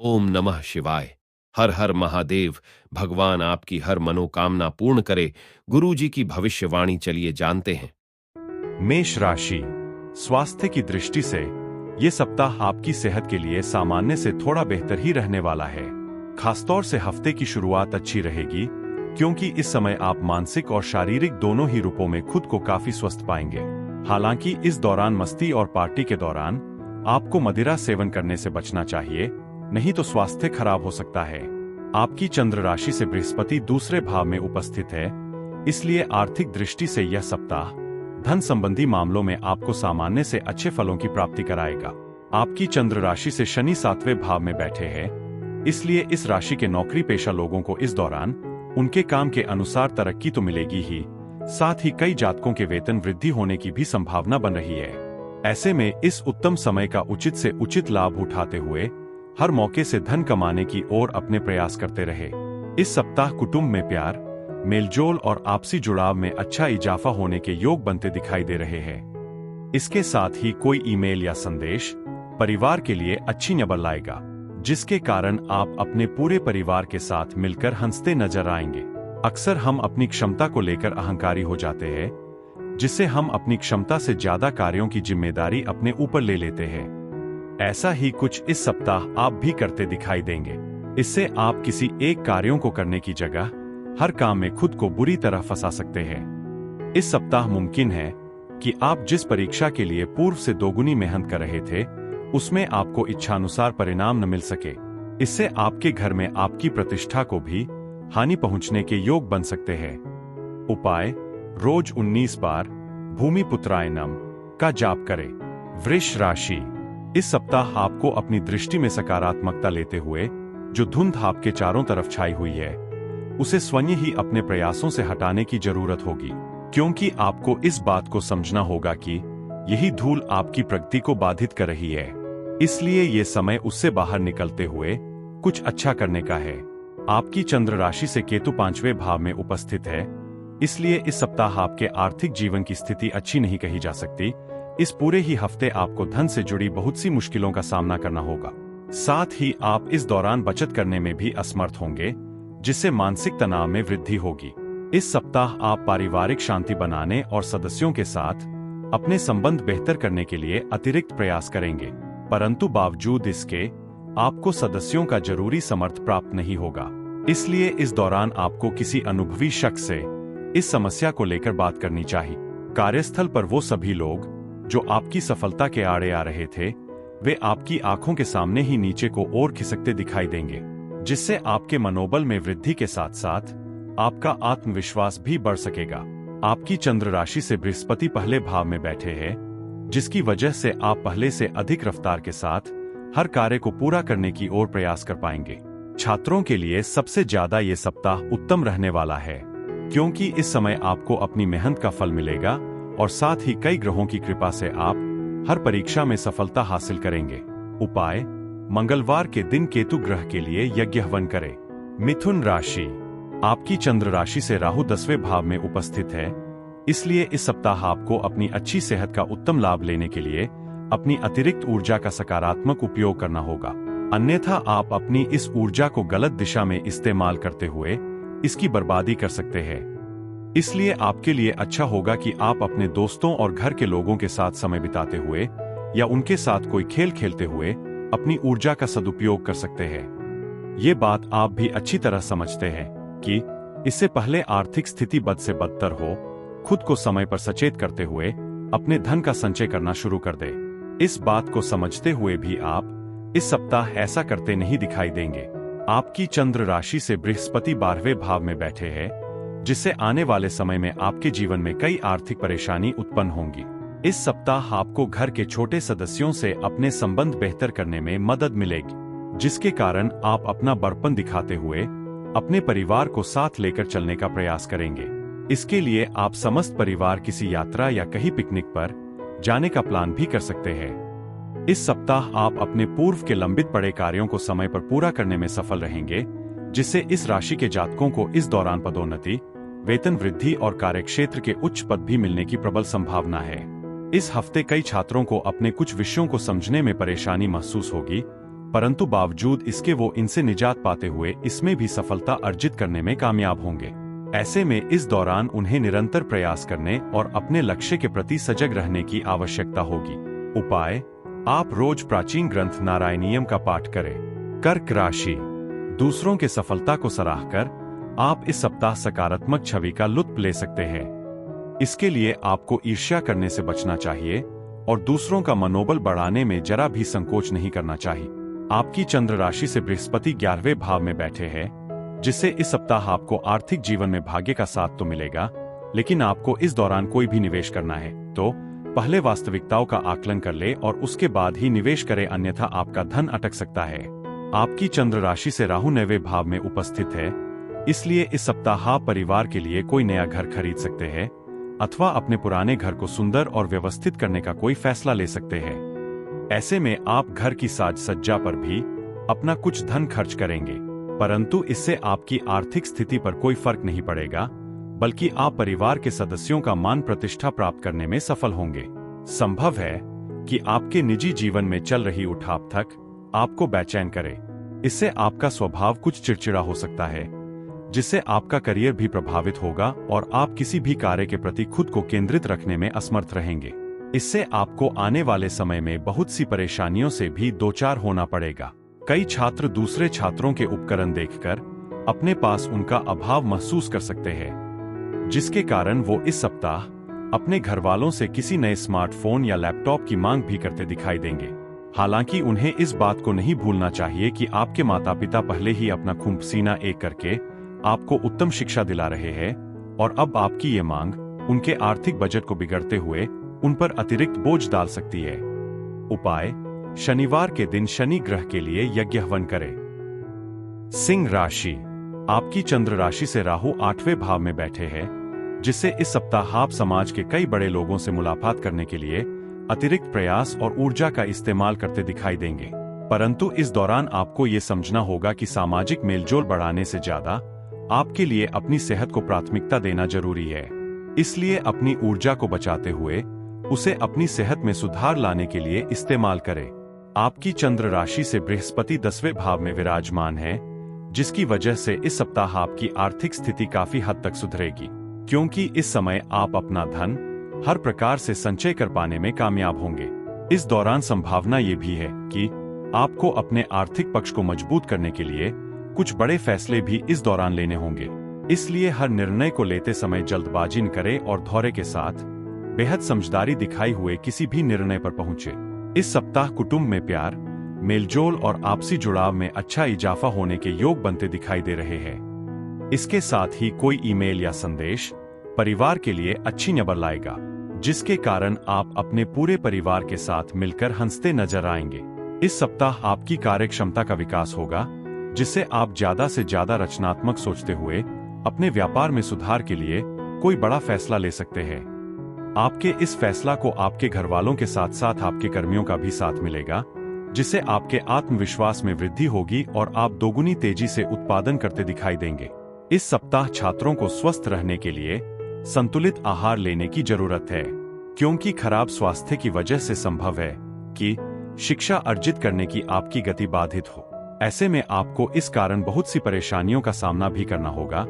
ओम नमः शिवाय। हर हर महादेव। भगवान आपकी हर मनोकामना पूर्ण करे। गुरु जी की भविष्यवाणी चलिए जानते हैं। मेष राशि। स्वास्थ्य की दृष्टि से ये सप्ताह आपकी सेहत के लिए सामान्य से थोड़ा बेहतर ही रहने वाला है। खासतौर से हफ्ते की शुरुआत अच्छी रहेगी, क्योंकि इस समय आप मानसिक और शारीरिक दोनों ही रूपों में खुद को काफी स्वस्थ पाएंगे। हालांकि इस दौरान मस्ती और पार्टी के दौरान आपको मदिरा सेवन करने से बचना चाहिए, नहीं तो स्वास्थ्य खराब हो सकता है। आपकी चंद्र राशि से बृहस्पति दूसरे भाव में उपस्थित है, इसलिए आर्थिक दृष्टि से यह सप्ताह धन संबंधी मामलों में आपको सामान्य से अच्छे फलों की प्राप्ति कराएगा। आपकी चंद्र राशि से शनि सातवें भाव में बैठे हैं, इसलिए इस राशि के नौकरी पेशा लोगों को इस दौरान उनके काम के अनुसार तरक्की तो मिलेगी ही, साथ ही कई जातकों के वेतन वृद्धि होने की भी संभावना बन रही है। ऐसे में इस उत्तम समय का उचित से उचित लाभ उठाते हुए हर मौके से धन कमाने की ओर अपने प्रयास करते रहे। इस सप्ताह कुटुंब में प्यार, मेलजोल और आपसी जुड़ाव में अच्छा इजाफा होने के योग बनते दिखाई दे रहे हैं। इसके साथ ही कोई ईमेल या संदेश परिवार के लिए अच्छी खबर लाएगा, जिसके कारण आप अपने पूरे परिवार के साथ मिलकर हंसते नजर आएंगे। अक्सर हम अपनी क्षमता को लेकर अहंकारी हो जाते हैं, जिससे हम अपनी क्षमता से ज्यादा कार्यों की जिम्मेदारी अपने ऊपर ले लेते हैं। ऐसा ही कुछ इस सप्ताह आप भी करते दिखाई देंगे। इससे आप किसी एक कार्यों को करने की जगह हर काम में खुद को बुरी तरह फंसा सकते हैं। इस सप्ताह मुमकिन है कि आप जिस परीक्षा के लिए पूर्व से दोगुनी मेहनत कर रहे थे, उसमें आपको इच्छानुसार परिणाम न मिल सके। इससे आपके घर में आपकी प्रतिष्ठा को भी हानि पहुंचने के योग बन सकते हैं। उपाय: रोज 19 बार भूमि पुत्राय नम का जाप करें। वृष राशि। इस सप्ताह आपको अपनी दृष्टि में सकारात्मकता लेते हुए जो धुंध आपके चारों तरफ छाई हुई है, उसे स्वयं ही अपने प्रयासों से हटाने की जरूरत होगी, क्योंकि आपको इस बात को समझना होगा कि यही धूल आपकी प्रगति को बाधित कर रही है। इसलिए ये समय उससे बाहर निकलते हुए कुछ अच्छा करने का है। आपकी चंद्र राशि से केतु 5वें भाव में उपस्थित है, इसलिए इस सप्ताह आपके आर्थिक जीवन की स्थिति अच्छी नहीं कही जा सकती। इस पूरे ही हफ्ते आपको धन से जुड़ी बहुत सी मुश्किलों का सामना करना होगा। साथ ही आप इस दौरान बचत करने में भी असमर्थ होंगे, जिससे मानसिक तनाव में वृद्धि होगी। इस सप्ताह आप पारिवारिक शांति बनाने और सदस्यों के साथ अपने संबंध बेहतर करने के लिए अतिरिक्त प्रयास करेंगे, परंतु बावजूद इसके आपको सदस्यों का जरूरी समर्थन प्राप्त नहीं होगा। इसलिए इस दौरान आपको किसी अनुभवी शख्स से इस समस्या को लेकर बात करनी चाहिए। कार्यस्थल पर वो सभी लोग जो आपकी सफलता के आड़े आ रहे थे, वे आपकी आंखों के सामने ही नीचे को और खिसकते दिखाई देंगे, जिससे आपके मनोबल में वृद्धि के साथ साथ आपका आत्मविश्वास भी बढ़ सकेगा। आपकी चंद्र राशि से बृहस्पति पहले भाव में बैठे हैं, जिसकी वजह से आप पहले से अधिक रफ्तार के साथ हर कार्य को पूरा करने की ओर प्रयास कर पाएंगे। छात्रों के लिए सबसे ज्यादा ये सप्ताह उत्तम रहने वाला है, क्योंकि इस समय आपको अपनी मेहनत का फल मिलेगा और साथ ही कई ग्रहों की कृपा से आप हर परीक्षा में सफलता हासिल करेंगे। उपाय: मंगलवार के दिन केतु ग्रह के लिए यज्ञ हवन करें। मिथुन राशि। आपकी चंद्र राशि से राहु 10वें भाव में उपस्थित है, इसलिए इस सप्ताह आपको अपनी अच्छी सेहत का उत्तम लाभ लेने के लिए अपनी अतिरिक्त ऊर्जा का सकारात्मक उपयोग करना होगा, अन्यथा आप अपनी इस ऊर्जा को गलत दिशा में इस्तेमाल करते हुए इसकी बर्बादी कर सकते हैं। इसलिए आपके लिए अच्छा होगा कि आप अपने दोस्तों और घर के लोगों के साथ समय बिताते हुए या उनके साथ कोई खेल खेलते हुए अपनी ऊर्जा का सदुपयोग कर सकते हैं। ये बात आप भी अच्छी तरह समझते हैं कि इससे पहले आर्थिक स्थिति बद से बदतर हो, खुद को समय पर सचेत करते हुए अपने धन का संचय करना शुरू कर दे। इस बात को समझते हुए भी आप इस सप्ताह ऐसा करते नहीं दिखाई देंगे। आपकी चंद्र राशि से बृहस्पति 12वें भाव में बैठे हैं, जिससे आने वाले समय में आपके जीवन में कई आर्थिक परेशानी उत्पन्न होंगी। इस सप्ताह आपको घर के छोटे सदस्यों से अपने संबंध बेहतर करने में मदद मिलेगी, जिसके कारण आप अपना बड़पन दिखाते हुए अपने परिवार को साथ लेकर चलने का प्रयास करेंगे। इसके लिए आप समस्त परिवार किसी यात्रा या कहीं पिकनिक पर जाने का प्लान भी कर सकते हैं। इस सप्ताह आप अपने पूर्व के लंबित पड़े कार्यों को समय पर पूरा करने में सफल रहेंगे, जिससे इस राशि के जातकों को इस दौरान पदोन्नति, वेतन वृद्धि और कार्यक्षेत्र के उच्च पद भी मिलने की प्रबल संभावना है। इस हफ्ते कई छात्रों को अपने कुछ विषयों को समझने में परेशानी महसूस होगी, परंतु बावजूद इसके वो इनसे निजात पाते हुए इसमें भी सफलता अर्जित करने में कामयाब होंगे। ऐसे में इस दौरान उन्हें निरंतर प्रयास करने और अपने लक्ष्य के प्रति सजग रहने की आवश्यकता होगी। उपाय: आप रोज प्राचीन ग्रंथ नारायणीयम का पाठ करें। कर्क राशि, दूसरों के सफलता को सराहकर आप इस सप्ताह सकारात्मक छवि का लुत्फ ले सकते हैं। इसके लिए आपको ईर्ष्या करने से बचना चाहिए और दूसरों का मनोबल बढ़ाने में जरा भी संकोच नहीं करना चाहिए। आपकी चंद्र राशि से बृहस्पति 11वें भाव में बैठे हैं, जिससे इस सप्ताह आपको आर्थिक जीवन में भाग्य का साथ तो मिलेगा, लेकिन आपको इस दौरान कोई भी निवेश करना है तो पहले वास्तविकताओं का आकलन कर ले और उसके बाद ही निवेश करें, अन्यथा आपका धन अटक सकता है। आपकी चंद्र राशि से राहु 9वें भाव में उपस्थित है, इसलिए इस सप्ताह आप परिवार के लिए कोई नया घर खरीद सकते हैं अथवा अपने पुराने घर को सुंदर और व्यवस्थित करने का कोई फैसला ले सकते हैं। ऐसे में आप घर की साज सज्जा पर भी अपना कुछ धन खर्च करेंगे, परंतु इससे आपकी आर्थिक स्थिति पर कोई फर्क नहीं पड़ेगा, बल्कि आप परिवार के सदस्यों का मान प्रतिष्ठा प्राप्त करने में सफल होंगे। संभव है कि आपके निजी जीवन में चल रही उठापटक आपको बेचैन करे। इससे आपका स्वभाव कुछ चिड़चिड़ा हो सकता है, जिससे आपका करियर भी प्रभावित होगा और आप किसी भी कार्य के प्रति खुद को केंद्रित रखने में असमर्थ रहेंगे। इससे आपको आने वाले समय में बहुत सी परेशानियों से भी दो चार होना पड़ेगा। कई छात्र दूसरे छात्रों के उपकरण देखकर अपने पास उनका अभाव महसूस कर सकते हैं, जिसके कारण वो इस सप्ताह अपने घर वालों से किसी नए स्मार्टफोन या लैपटॉप की मांग भी करते दिखाई देंगे। हालांकि उन्हें इस बात को नहीं भूलना चाहिए कि आपके माता पिता पहले ही अपना खून पसीना एक करके आपको उत्तम शिक्षा दिला रहे हैं और अब आपकी ये मांग उनके आर्थिक बजट को बिगड़ते हुए उन पर अतिरिक्त बोझ डाल सकती है। उपाय: शनिवार के दिन शनि ग्रह के लिए यज्ञ हवन करें। सिंह राशि, आपकी चंद्र राशि से राहु 8वें भाव में बैठे हैं, जिससे इस सप्ताह आप समाज के कई बड़े लोगों से मुलाकात करने के लिए अतिरिक्त प्रयास और ऊर्जा का इस्तेमाल करते दिखाई देंगे। परंतु इस दौरान आपको ये समझना होगा कि सामाजिक मेलजोल बढ़ाने से ज्यादा आपके लिए अपनी सेहत को प्राथमिकता देना जरूरी है। इसलिए अपनी ऊर्जा को बचाते हुए उसे अपनी सेहत में सुधार लाने के लिए इस्तेमाल करें। आपकी चंद्र राशि से बृहस्पति 10वें भाव में विराजमान है, जिसकी वजह से इस सप्ताह आपकी आर्थिक स्थिति काफी हद तक सुधरेगी, क्योंकि इस समय आप अपना धन हर प्रकार से संचय कर पाने में कामयाब होंगे। इस दौरान संभावना ये भी है कि आपको अपने आर्थिक पक्ष को मजबूत करने के लिए कुछ बड़े फैसले भी इस दौरान लेने होंगे। इसलिए हर निर्णय को लेते समय जल्दबाजी न करें और धैर्य के साथ बेहद समझदारी दिखाई हुए किसी भी निर्णय पर पहुंचे। इस सप्ताह कुटुंब में प्यार, मेलजोल और आपसी जुड़ाव में अच्छा इजाफा होने के योग बनते दिखाई दे रहे हैं। इसके साथ ही कोई ईमेल या संदेश परिवार के लिए अच्छी खबर लाएगा, जिसके कारण आप अपने पूरे परिवार के साथ मिलकर हंसते नजर आएंगे। इस सप्ताह आपकी कार्य क्षमता का विकास होगा, जिससे आप ज्यादा से ज्यादा रचनात्मक सोचते हुए अपने व्यापार में सुधार के लिए कोई बड़ा फैसला ले सकते हैं। आपके इस फैसला को आपके घर वालों के साथ साथ आपके कर्मियों का भी साथ मिलेगा, जिससे आपके आत्मविश्वास में वृद्धि होगी और आप दोगुनी तेजी से उत्पादन करते दिखाई देंगे। इस सप्ताह छात्रों को स्वस्थ रहने के लिए संतुलित आहार लेने की जरूरत है, क्योंकि खराब स्वास्थ्य की वजह से संभव है कि शिक्षा अर्जित करने की आपकी गति बाधित हो। ऐसे में आपको इस कारण बहुत सी परेशानियों का सामना भी करना होगा,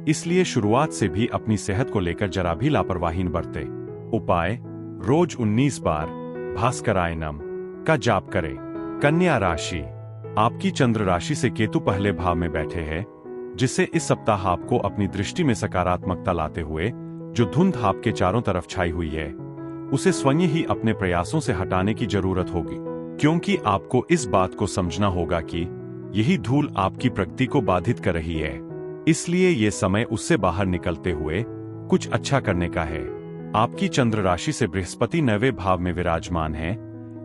इसलिए शुरुआत से भी अपनी सेहत को लेकर जरा भी लापरवाही न बरते। उपाय: रोज 19 बार भास्करायनम का जाप करें। कन्या राशि, आपकी चंद्र राशि से केतु पहले भाव में बैठे हैं, जिससे इस सप्ताह आपको अपनी दृष्टि में सकारात्मकता लाते हुए जो धुंध आपके चारों तरफ छाई हुई है, उसे स्वयं ही अपने प्रयासों से हटाने की जरूरत होगी, क्योंकि आपको इस बात को समझना होगा कि यही धूल आपकी प्रगति को बाधित कर रही है। इसलिए ये समय उससे बाहर निकलते हुए कुछ अच्छा करने का है। आपकी चंद्र राशि से बृहस्पति 9वें भाव में विराजमान है,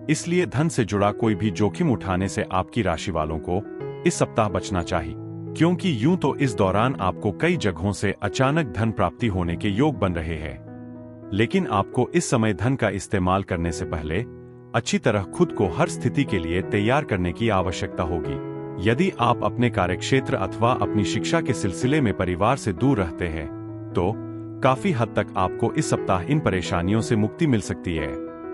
इसलिए धन से जुड़ा कोई भी जोखिम उठाने से आपकी राशि वालों को इस सप्ताह बचना चाहिए, क्योंकि यूं तो इस दौरान आपको कई जगहों से अचानक धन प्राप्ति होने के योग बन रहे हैं, लेकिन आपको इस समय धन का इस्तेमाल करने से पहले अच्छी तरह खुद को हर स्थिति के लिए तैयार करने की आवश्यकता होगी। यदि आप अपने कार्यक्षेत्र अथवा अपनी शिक्षा के सिलसिले में परिवार से दूर रहते हैं, तो काफी हद तक आपको इस सप्ताह इन परेशानियों से मुक्ति मिल सकती है।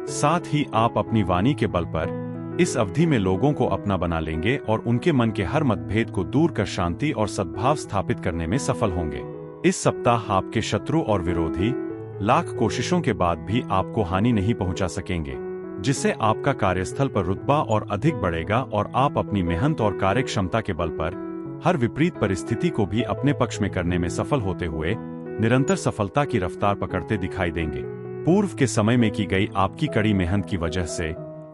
साथ ही आप अपनी वाणी के बल पर इस अवधि में लोगों को अपना बना लेंगे और उनके मन के हर मतभेद को दूर कर शांति और सद्भाव स्थापित करने में सफल होंगे। इस सप्ताह आपके शत्रु और विरोधी लाख कोशिशों के बाद भी आपको हानि नहीं पहुंचा सकेंगे, जिससे आपका कार्यस्थल पर रुतबा और अधिक बढ़ेगा और आप अपनी मेहनत और कार्यक्षमता के बल पर हर विपरीत परिस्थिति को भी अपने पक्ष में करने में सफल होते हुए निरंतर सफलता की रफ्तार पकड़ते दिखाई देंगे। पूर्व के समय में की गई आपकी कड़ी मेहनत की वजह से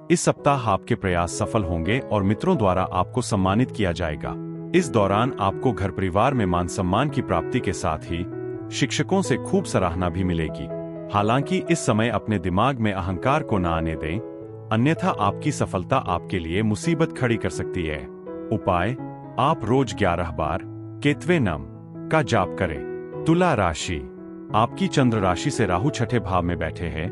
इस सप्ताह आपके प्रयास सफल होंगे और मित्रों द्वारा आपको सम्मानित किया जाएगा। इस दौरान आपको घर परिवार में मान सम्मान की प्राप्ति के साथ ही शिक्षकों से खूब सराहना भी मिलेगी। हालांकि इस समय अपने दिमाग में अहंकार को न आने दें, अन्यथा आपकी सफलता आपके लिए मुसीबत खड़ी कर सकती है। उपाय, आप रोज 11 बार केतवे नम का जाप करें। तुला राशि, आपकी चंद्र राशि से राहु छठे भाव में बैठे हैं,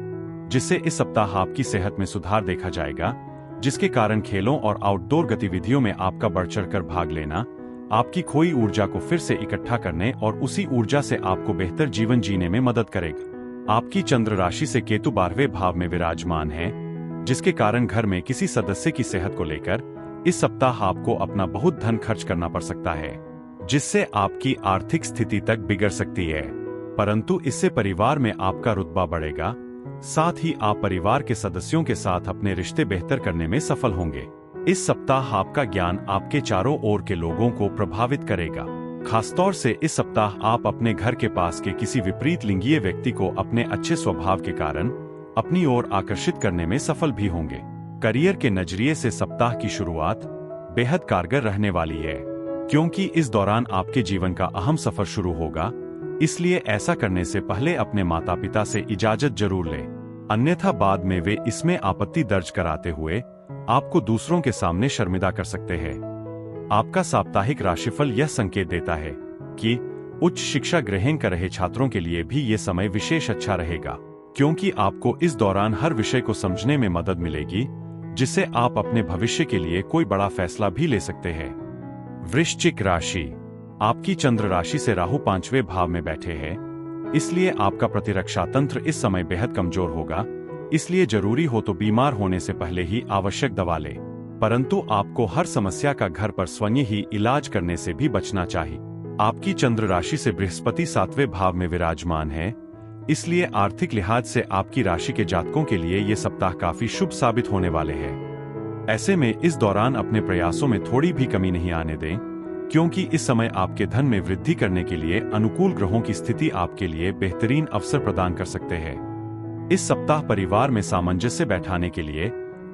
जिससे इस सप्ताह आपकी सेहत में सुधार देखा जाएगा, जिसके कारण खेलों और आउटडोर गतिविधियों में आपका बढ़ चढ़कर भाग लेना आपकी खोई ऊर्जा को फिर से इकट्ठा करने और उसी ऊर्जा से आपको बेहतर जीवन जीने में मदद करेगा। आपकी चंद्र राशि से केतु 12वें भाव में विराजमान है, जिसके कारण घर में किसी सदस्य की सेहत को लेकर इस सप्ताह आपको अपना बहुत धन खर्च करना पड़ सकता है, जिससे आपकी आर्थिक स्थिति तक बिगड़ सकती है। परंतु इससे परिवार में आपका रुतबा बढ़ेगा, साथ ही आप परिवार के सदस्यों के साथ अपने रिश्ते बेहतर करने में सफल होंगे। इस सप्ताह आपका ज्ञान आपके चारों ओर के लोगों को प्रभावित करेगा। खासतौर से इस सप्ताह आप अपने घर के पास के किसी विपरीत लिंगीय व्यक्ति को अपने अच्छे स्वभाव के कारण अपनी ओर आकर्षित करने में सफल भी होंगे। करियर के नजरिए से सप्ताह की शुरुआत बेहद कारगर रहने वाली है, क्योंकि इस दौरान आपके जीवन का अहम सफर शुरू होगा। इसलिए ऐसा करने से पहले अपने माता पिता से इजाजत जरूर लें, अन्यथा बाद में वे इसमें आपत्ति दर्ज कराते हुए आपको दूसरों के सामने शर्मिंदा कर सकते हैं। आपका साप्ताहिक राशिफल यह संकेत देता है कि उच्च शिक्षा ग्रहण कर रहे छात्रों के लिए भी ये समय विशेष अच्छा रहेगा, क्योंकि आपको इस दौरान हर विषय को समझने में मदद मिलेगी, जिससे आप अपने भविष्य के लिए कोई बड़ा फैसला भी ले सकते हैं। वृश्चिक राशि, आपकी चंद्र राशि से राहु 5वें भाव में बैठे हैं, इसलिए आपका प्रतिरक्षा तंत्र इस समय बेहद कमजोर होगा। इसलिए जरूरी हो तो बीमार होने से पहले ही आवश्यक दवा लें, परंतु आपको हर समस्या का घर पर स्वयं ही इलाज करने से भी बचना चाहिए। आपकी चंद्र राशि से बृहस्पति 7वें भाव में विराजमान है, इसलिए आर्थिक लिहाज से आपकी राशि के जातकों के लिए ये सप्ताह काफी शुभ साबित होने वाले हैं। ऐसे में इस दौरान अपने प्रयासों में थोड़ी भी कमी नहीं आने दें, क्योंकि इस समय आपके धन में वृद्धि करने के लिए अनुकूल ग्रहों की स्थिति आपके लिए बेहतरीन अवसर प्रदान कर सकते हैं। इस सप्ताह परिवार में सामंजस्य बैठाने के लिए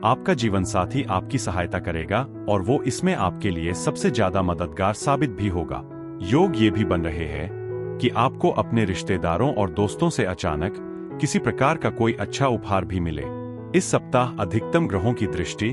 आपका जीवन साथी आपकी सहायता करेगा और वो इसमें आपके लिए सबसे ज्यादा मददगार साबित भी होगा। योग ये भी बन रहे हैं कि आपको अपने रिश्तेदारों और दोस्तों से अचानक किसी प्रकार का कोई अच्छा उपहार भी मिले। इस सप्ताह अधिकतम ग्रहों की दृष्टि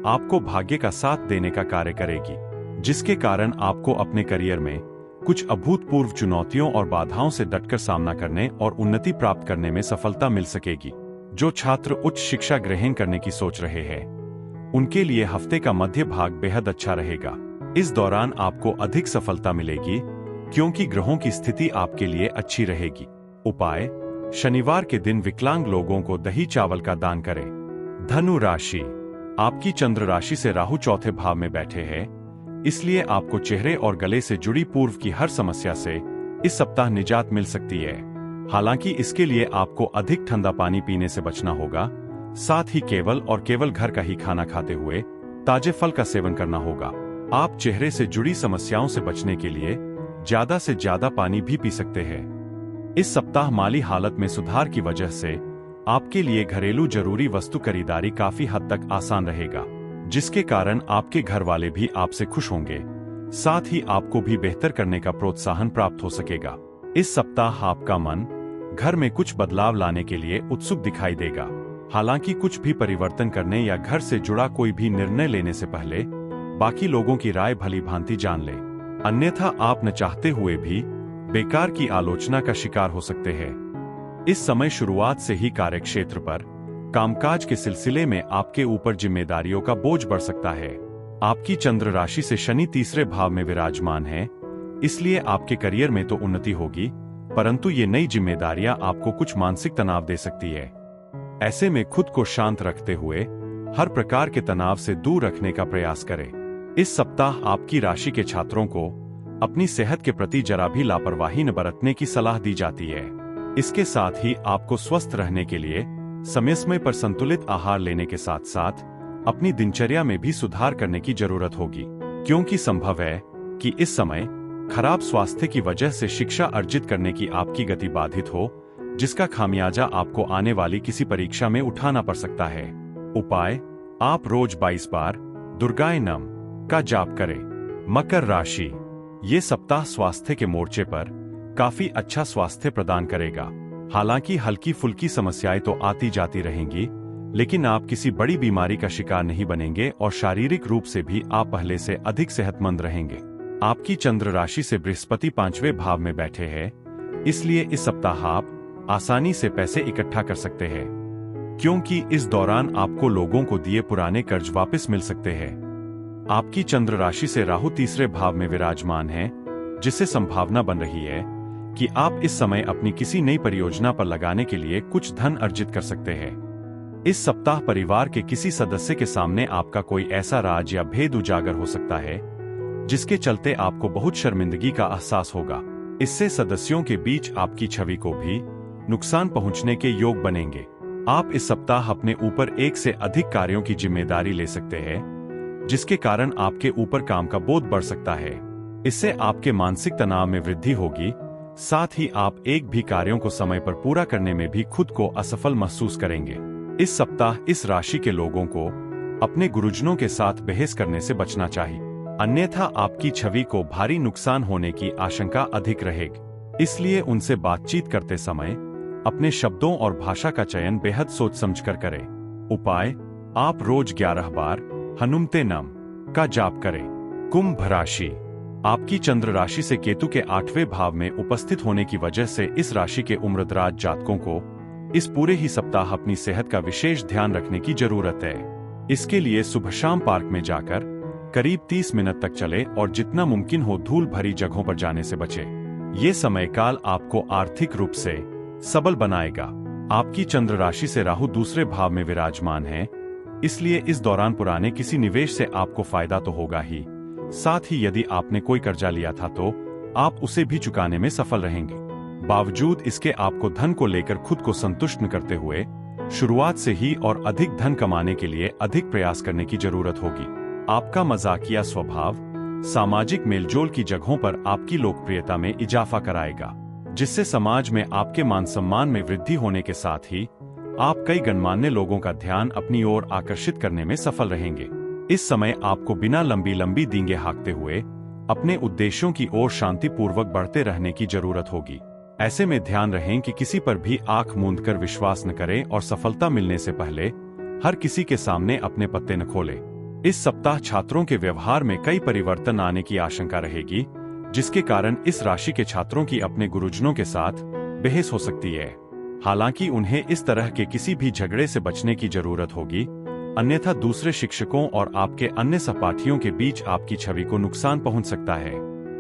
आपको भाग्य का साथ देने का कार्य करेगी, जिसके कारण आपको अपने करियर में कुछ अभूतपूर्व चुनौतियों और बाधाओं से डटकर सामना करने और उन्नति प्राप्त करने में सफलता मिल सकेगी। जो छात्र उच्च शिक्षा ग्रहण करने की सोच रहे हैं, उनके लिए हफ्ते का मध्य भाग बेहद अच्छा रहेगा। इस दौरान आपको अधिक सफलता मिलेगी, क्योंकि ग्रहों की स्थिति आपके लिए अच्छी रहेगी। उपाय, शनिवार के दिन विकलांग लोगों को दही चावल का दान करें। धनु राशि, आपकी चंद्र राशि से राहु 4थे भाव में बैठे हैं, इसलिए आपको चेहरे और गले से जुड़ी पूर्व की हर समस्या से इस सप्ताह निजात मिल सकती है। हालांकि इसके लिए आपको अधिक ठंडा पानी पीने से बचना होगा, साथ ही केवल और केवल घर का ही खाना खाते हुए ताजे फल का सेवन करना होगा। आप चेहरे से जुड़ी समस्याओं से बचने के लिए ज्यादा से ज्यादा पानी भी पी सकते हैं। इस सप्ताह माली हालत में सुधार की वजह से आपके लिए घरेलू जरूरी वस्तु खरीदारी काफी हद तक आसान रहेगा, जिसके कारण आपके घर वाले भी आपसे खुश होंगे, साथ ही आपको भी बेहतर करने का प्रोत्साहन प्राप्त हो सकेगा। इस सप्ताह आपका मन घर में कुछ बदलाव लाने के लिए उत्सुक दिखाई देगा। हालांकि कुछ भी परिवर्तन करने या घर से जुड़ा कोई भी निर्णय लेने से पहले बाकी लोगों की राय भली भांति जान लें, अन्यथा आप न चाहते हुए भी बेकार की आलोचना का शिकार हो सकते हैं। इस समय शुरुआत से ही कार्यक्षेत्र पर कामकाज के सिलसिले में आपके ऊपर जिम्मेदारियों का बोझ बढ़ सकता है। आपकी चंद्र राशि से शनि 3रे भाव में विराजमान है, इसलिए आपके करियर में तो उन्नति होगी, परंतु ये नई जिम्मेदारियां आपको कुछ मानसिक तनाव दे सकती है। ऐसे में खुद को शांत रखते हुए हर प्रकार के तनाव से दूर रखने का प्रयास करें। इस सप्ताह आपकी राशि के छात्रों को अपनी सेहत के प्रति जरा भी लापरवाही न बरतने की सलाह दी जाती है। इसके साथ ही आपको स्वस्थ रहने के लिए समय समय पर संतुलित आहार लेने के साथ साथ अपनी दिनचर्या में भी सुधार करने की जरूरत होगी, क्योंकि संभव है कि इस समय खराब स्वास्थ्य की वजह से शिक्षा अर्जित करने की आपकी गति बाधित हो, जिसका खामियाजा आपको आने वाली किसी परीक्षा में उठाना पड़ सकता है। उपाय: आप रोज 22 बार दुर्गाय नम का जाप करें। मकर राशि, ये सप्ताह स्वास्थ्य के मोर्चे पर काफी अच्छा स्वास्थ्य प्रदान करेगा। हालांकि हल्की फुल्की समस्याएं तो आती जाती रहेंगी, लेकिन आप किसी बड़ी बीमारी का शिकार नहीं बनेंगे और शारीरिक रूप से भी आप पहले से अधिक सेहतमंद रहेंगे। आपकी चंद्र राशि से बृहस्पति 5वें भाव में बैठे हैं, इसलिए इस सप्ताह आप आसानी से पैसे इकट्ठा कर सकते हैं, क्योंकि इस दौरान आपको लोगों को दिए पुराने कर्ज वापस मिल सकते हैं। आपकी चंद्र राशि से राहु 3रे भाव में विराजमान है, जिससे संभावना बन रही है कि आप इस समय अपनी किसी नई परियोजना पर लगाने के लिए कुछ धन अर्जित कर सकते हैं। इस सप्ताह परिवार के किसी सदस्य के सामने आपका कोई ऐसा राज या भेद उजागर हो सकता है जिसके चलते आपको बहुत शर्मिंदगी का एहसास होगा। इससे सदस्यों के बीच आपकी छवि को भी नुकसान पहुंचने के योग बनेंगे। आप इस सप्ताह अपने ऊपर एक से अधिक कार्यों की जिम्मेदारी ले सकते हैं, जिसके कारण आपके ऊपर काम का बोझ बढ़ सकता है। इससे आपके मानसिक तनाव में वृद्धि होगी, साथ ही आप एक भी कार्यों को समय पर पूरा करने में भी खुद को असफल महसूस करेंगे। इस सप्ताह इस राशि के लोगों को अपने गुरुजनों के साथ बहस करने से बचना चाहिए, अन्यथा आपकी छवि को भारी नुकसान होने की आशंका अधिक रहेगी। इसलिए उनसे बातचीत करते समय अपने शब्दों और भाषा का चयन बेहद सोच समझकर करें। उपाय: आप रोज 11 बार हनुमते नम का जाप करें। कुंभ राशि, आपकी चंद्र राशि से केतु के 8वें भाव में उपस्थित होने की वजह से इस राशि के उम्रदराज जातकों को इस पूरे ही सप्ताह अपनी सेहत का विशेष ध्यान रखने की जरूरत है। इसके लिए सुबह शाम पार्क में जाकर करीब 30 मिनट तक चले और जितना मुमकिन हो धूल भरी जगहों पर जाने से बचे। ये समय काल आपको आर्थिक रूप से सबल बनाएगा। आपकी चंद्र राशि से राहु 2रे भाव में विराजमान है, इसलिए इस दौरान पुराने किसी निवेश से आपको फायदा तो होगा ही, साथ ही यदि आपने कोई कर्जा लिया था तो आप उसे भी चुकाने में सफल रहेंगे। बावजूद इसके आपको धन को लेकर खुद को संतुष्ट न करते हुए शुरुआत से ही और अधिक धन कमाने के लिए अधिक प्रयास करने की जरूरत होगी। आपका मजाकिया स्वभाव सामाजिक मेलजोल की जगहों पर आपकी लोकप्रियता में इजाफा कराएगा, जिससे समाज में आपके मान सम्मान में वृद्धि होने के साथ ही आप कई गणमान्य लोगों का ध्यान अपनी ओर आकर्षित करने में सफल रहेंगे। इस समय आपको बिना लंबी लंबी डींगे हाँकते हुए अपने उद्देश्यों की ओर शांतिपूर्वक बढ़ते रहने की जरूरत होगी। ऐसे में ध्यान रहें कि किसी पर भी आंख मूंद कर विश्वास न करें और सफलता मिलने से पहले हर किसी के सामने अपने पत्ते न खोलें। इस सप्ताह छात्रों के व्यवहार में कई परिवर्तन आने की आशंका रहेगी, जिसके कारण इस राशि के छात्रों की अपने गुरुजनों के साथ बहस हो सकती है। हालांकि उन्हें इस तरह के किसी भी झगड़े से बचने की जरूरत होगी, अन्यथा दूसरे शिक्षकों और आपके अन्य सहपाठियों के बीच आपकी छवि को नुकसान पहुंच सकता है,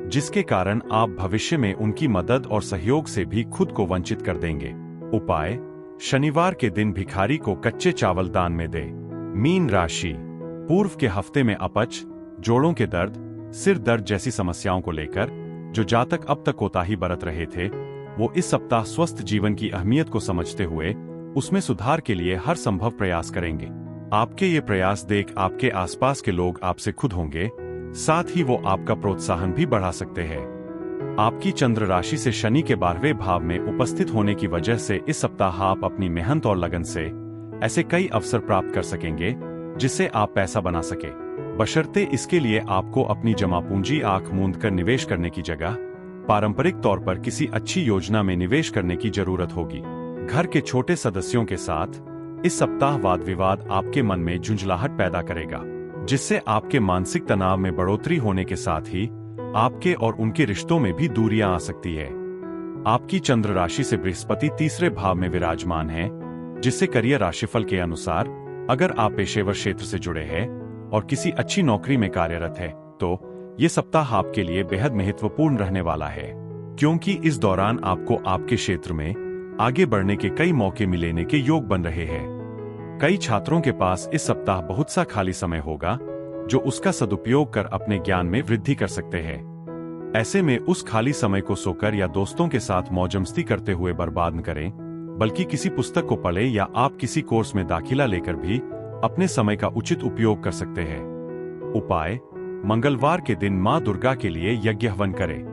जिसके कारण आप भविष्य में उनकी मदद और सहयोग से भी खुद को वंचित कर देंगे। उपाय: शनिवार के दिन भिखारी को कच्चे चावल दान में दे। मीन राशि, पूर्व के हफ्ते में अपच, जोड़ों के दर्द, सिर दर्द जैसी समस्याओं को लेकर जो जातक अब तक कोताही बरत रहे थे, वो इस सप्ताह स्वस्थ जीवन की अहमियत को समझते हुए उसमें सुधार के लिए हर संभव प्रयास करेंगे। आपके ये प्रयास देख आपके आसपास के लोग आपसे खुद होंगे, साथ ही वो आपका प्रोत्साहन भी बढ़ा सकते हैं। आपकी चंद्र राशि से शनि के 12वें भाव में उपस्थित होने की वजह से इस सप्ताह आप अपनी मेहनत और लगन से ऐसे कई अवसर प्राप्त कर सकेंगे जिससे आप पैसा बना सके, बशर्ते इसके लिए आपको अपनी जमा पूंजी आंख मूंद कर निवेश करने की जगह पारंपरिक तौर पर किसी अच्छी योजना में निवेश करने की जरूरत होगी। घर के छोटे सदस्यों के साथ इस सप्ताह वाद विवाद आपके मन में झुंझलाहट पैदा करेगा, जिससे आपके मानसिक तनाव में बढ़ोतरी होने के साथ ही आपके और उनके रिश्तों में भी दूरियां आ सकती है। आपकी चंद्र राशि से बृहस्पति 3रे भाव में विराजमान है, जिससे करियर राशिफल के अनुसार अगर आप पेशेवर क्षेत्र से जुड़े हैं और किसी अच्छी नौकरी में कार्यरत है तो ये सप्ताह आपके लिए बेहद महत्वपूर्ण रहने वाला है, क्योंकि इस दौरान आपको आपके क्षेत्र में आगे बढ़ने के कई मौके मिलने के योग बन रहे हैं। कई छात्रों के पास इस सप्ताह बहुत सा खाली समय होगा जो उसका सदुपयोग कर अपने ज्ञान में वृद्धि कर सकते हैं। ऐसे में उस खाली समय को सोकर या दोस्तों के साथ मौजमस्ती करते हुए बर्बाद न करें, बल्कि किसी पुस्तक को पढ़ें या आप किसी कोर्स में दाखिला लेकर भी अपने समय का उचित उपयोग कर सकते हैं। उपाय: मंगलवार के दिन मां दुर्गा के लिए यज्ञ हवन करें।